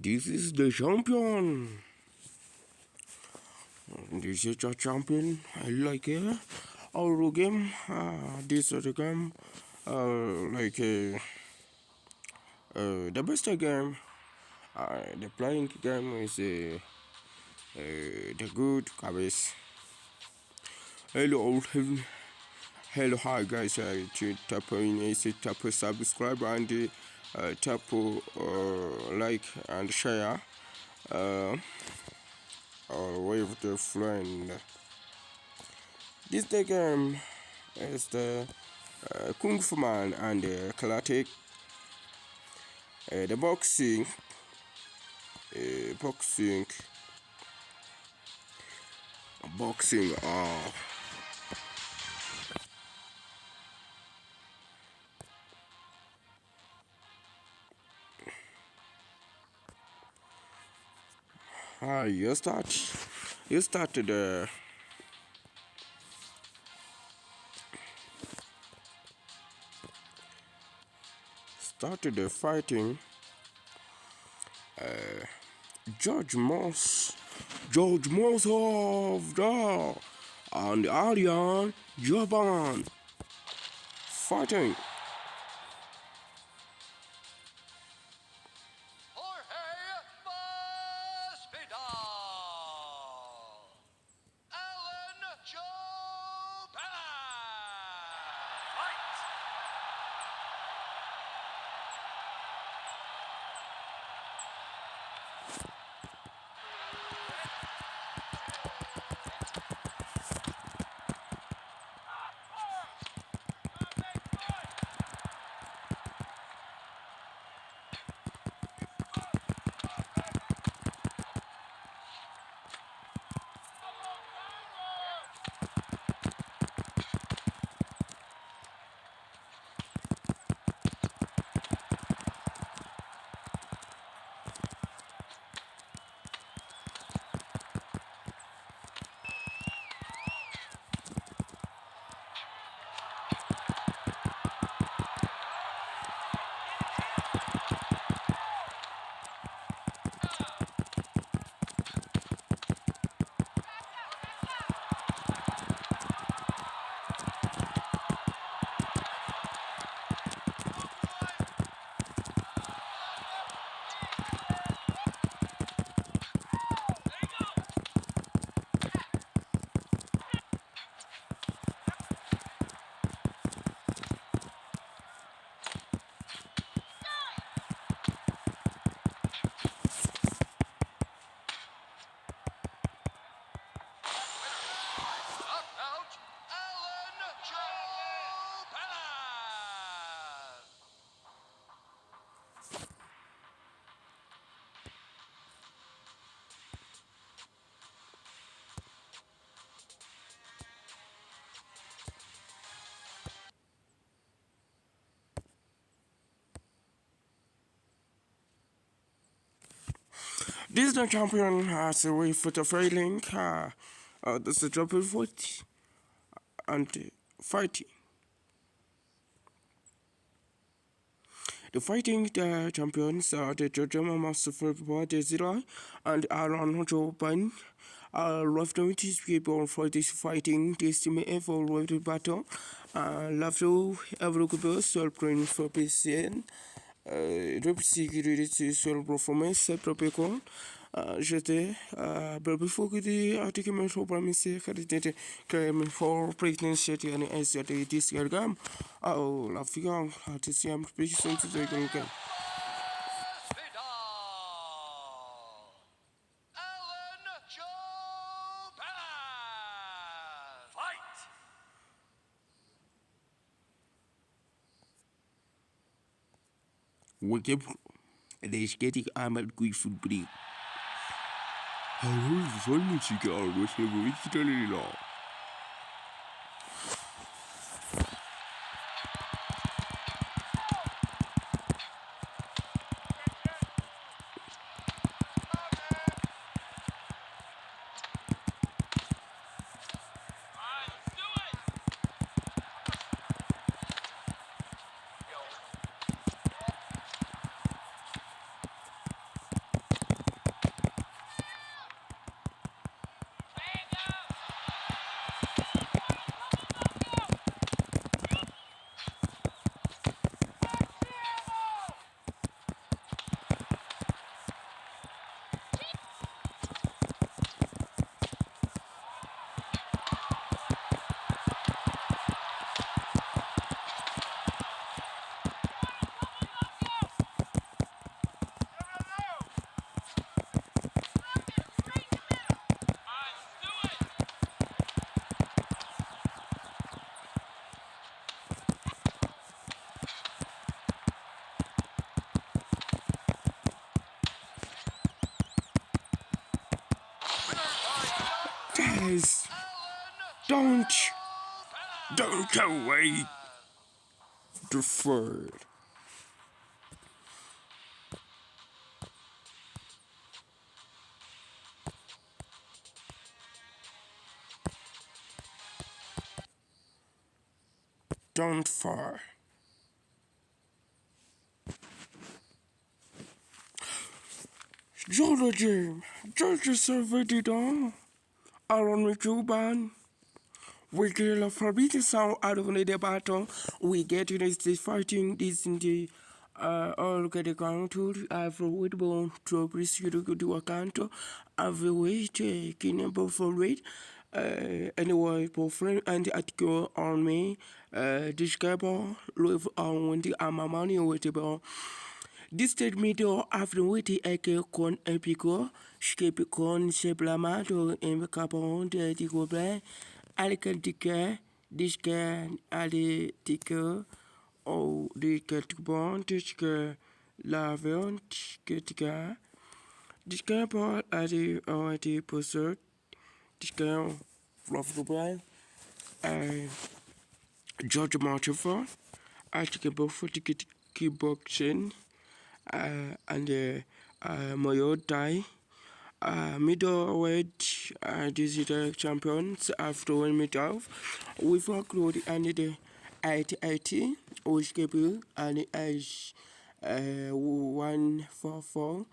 This is the champion. This is the champion. I like it. Our game. This is the game. Like the best game. The playing game is the good cabis. Hello, hello, hi guys. Tap in, tap subscribe and tap like and share. Uh, with the friend. This the game is the Kung Fu Man and the Karate, the boxing, boxing. You started the fighting. George George Moss of the and Aryan Japan fighting. This is the champion has a way for the failing. This is the triple fight and fighting. The fighting the champions are the German Master for Desira and Aaron Joban. Love notice people for this fighting, this team ever with the battle. Love to every good self-train for PCN. Sécurité sur performance tropical. J'étais before the article for promise credited claim for pregnancy and as this year gam. Oh, la figure artist am speaking to the game. Wake the skating armored good food break. How is the music always originally law? Guys, don't don't away the third. Don't fire. Georgia, Georgia surveyed on Aaron Mitchell. We get a forbidden sound out of the battle. We get to this fighting this in the all get account to avoidable progress you do account of the way taking about for rate. Anyway, boyfriend and article on me, discover live on the amamani with the ball. This middle afterwiti eke con epico, scape con seblamato in capon de digobre, alicantica, disca alitica, o de catubon, disca lavion, catica, disca por adi o adi posert, disca fluffable, George Martin, I took a book for the kickboxing. And Moyo Dai, middleweight digital champions after 1 meter off. We've included and the 80 which gave and age 144.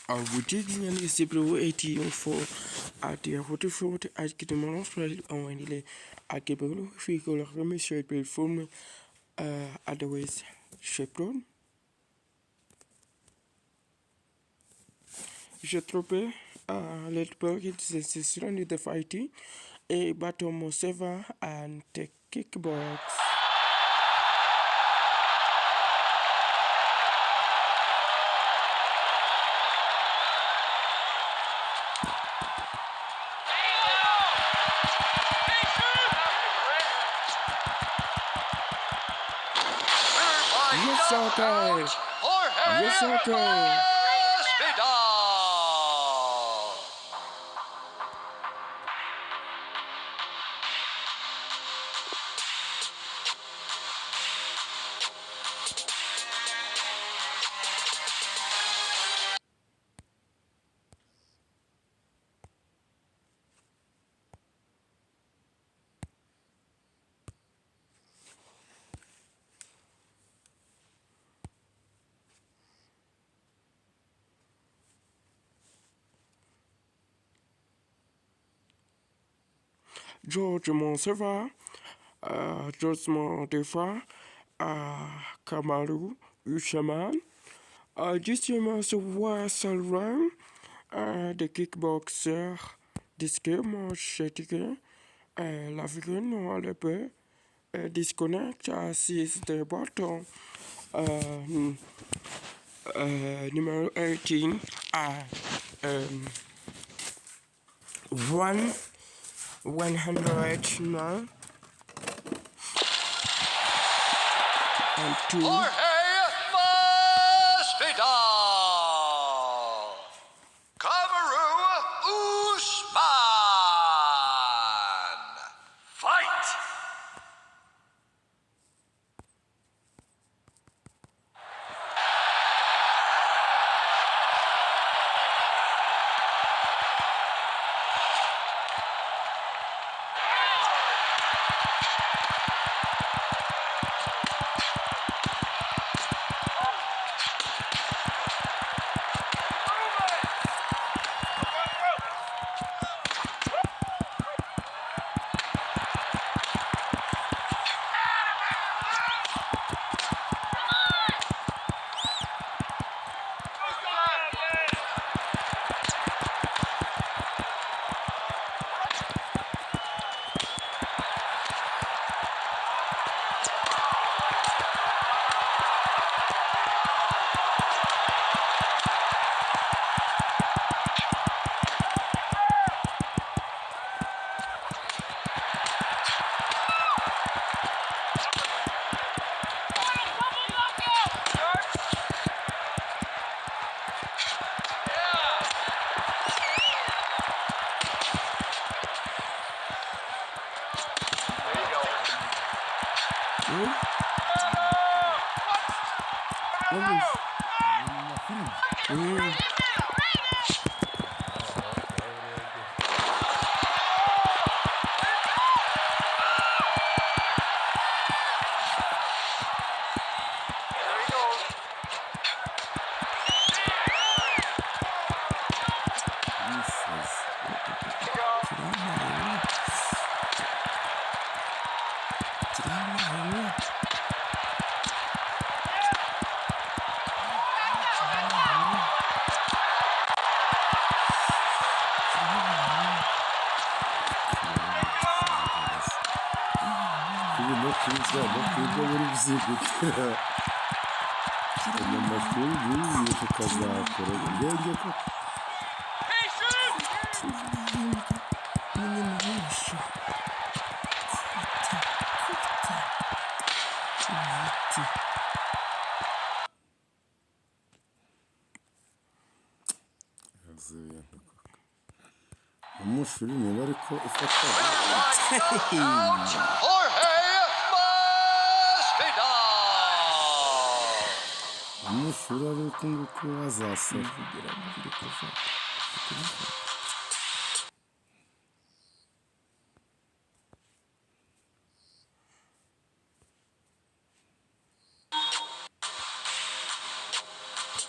We did the Cipro 84 at the Hotel Fort at the Monospray on Wendy. I keep a figure of a shape from otherwise Chevron. Je trouvais l'Edberg is the fighting a Baton Moseva and the kickbox. Yes, okay. Yes, okay. George Monseva, Josmo Defa, Kamaru Ushaman, Justin Wassalran, the kickboxer Disque Chetike, l'Africain Walepe, disconnect, assist the bottom, uh, numéro 18, um, 109 and 2. Jorge Masvidal. Kamaru Usman. Fight! Umushuri niba ariko ufata Jorge Masvidal. umushuri ari uko nguko azasara.